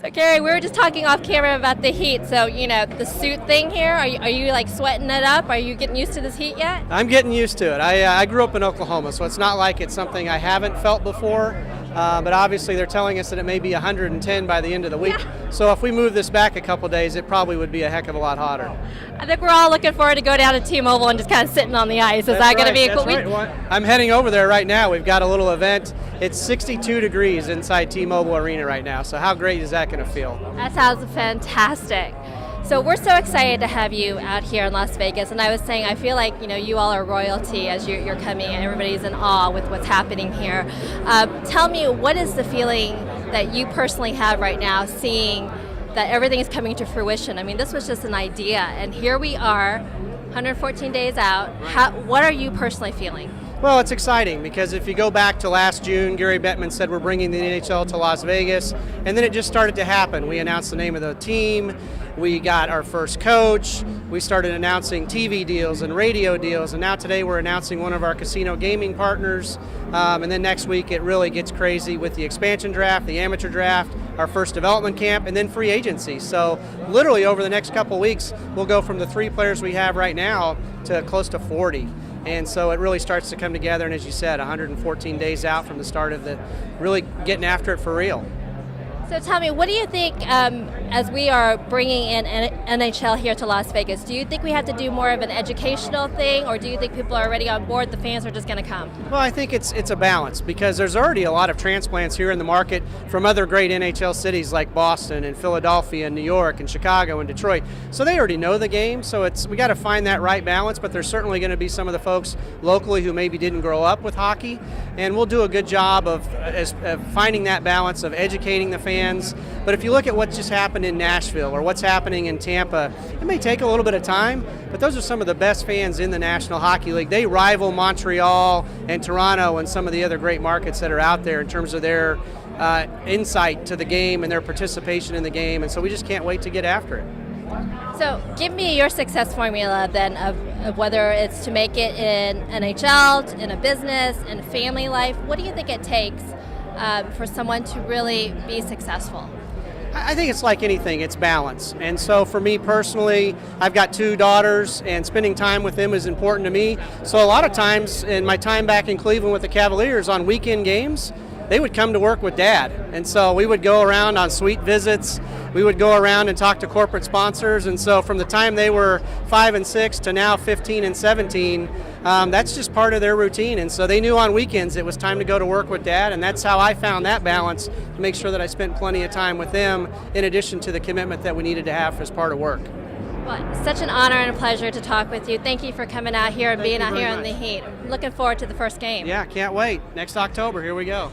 So Kerry, we were just talking off camera about the heat. So, the suit thing here, are you like sweating it up? Are you getting used to this heat yet? I'm getting used to it. I grew up in Oklahoma, so it's not like it's something I haven't felt before. But obviously they're telling us that it may be 110 by the end of the week. Yeah. So if we move this back a couple days, it probably would be a heck of a lot hotter. I think we're all looking forward to go down to T-Mobile and just kind of sitting on the ice. Is that going to be a cool week? I'm heading over there right now. We've got a little event. It's 62 degrees inside T-Mobile Arena right now. So how great is that going to feel? That sounds fantastic. So we're so excited to have you out here in Las Vegas, and I was saying I feel like you all are royalty as you're coming, and everybody's in awe with what's happening here. Tell me, what is the feeling that you personally have right now, seeing that everything is coming to fruition? I mean, this was just an idea, and here we are, 114 days out. What are you personally feeling? Well, it's exciting because if you go back to last June, Gary Bettman said we're bringing the NHL to Las Vegas, and then it just started to happen. We announced the name of the team, we got our first coach, we started announcing TV deals and radio deals, and now today we're announcing one of our casino gaming partners, and then next week it really gets crazy with the expansion draft, the amateur draft, our first development camp, and then free agency. So literally over the next couple weeks, we'll go from the 3 players we have right now to close to 40. And so it really starts to come together, and as you said, 114 days out from the start of really getting after it for real. So tell me, what do you think, as we are bringing in NHL here to Las Vegas, do you think we have to do more of an educational thing, or do you think people are already on board, the fans are just going to come? Well, I think it's a balance, because there's already a lot of transplants here in the market from other great NHL cities like Boston and Philadelphia and New York and Chicago and Detroit. So they already know the game, so we got to find that right balance, but there's certainly going to be some of the folks locally who maybe didn't grow up with hockey, and we'll do a good job of finding that balance of educating the fans. But if you look at what just happened in Nashville or what's happening in Tampa, it may take a little bit of time, but those are some of the best fans in the National Hockey League. They rival Montreal and Toronto and some of the other great markets that are out there in terms of their insight to the game and their participation in the game, and so we just can't wait to get after it. So give me your success formula then of whether it's to make it in NHL, in a business, in a family life. What do you think it takes for someone to really be successful? I think it's like anything, it's balance. And so for me personally, I've got 2 daughters, and spending time with them is important to me. So a lot of times in my time back in Cleveland with the Cavaliers on weekend games, they would come to work with Dad. And so we would go around on suite visits, we would go around and talk to corporate sponsors, and so from the time they were 5 and 6 to now 15 and 17, that's just part of their routine. And so they knew on weekends it was time to go to work with Dad, and that's how I found that balance, to make sure that I spent plenty of time with them in addition to the commitment that we needed to have as part of work. Well, it's such an honor and a pleasure to talk with you. Thank you for coming out here and being out here in the heat. I'm looking forward to the first game. Yeah, can't wait. Next October, here we go.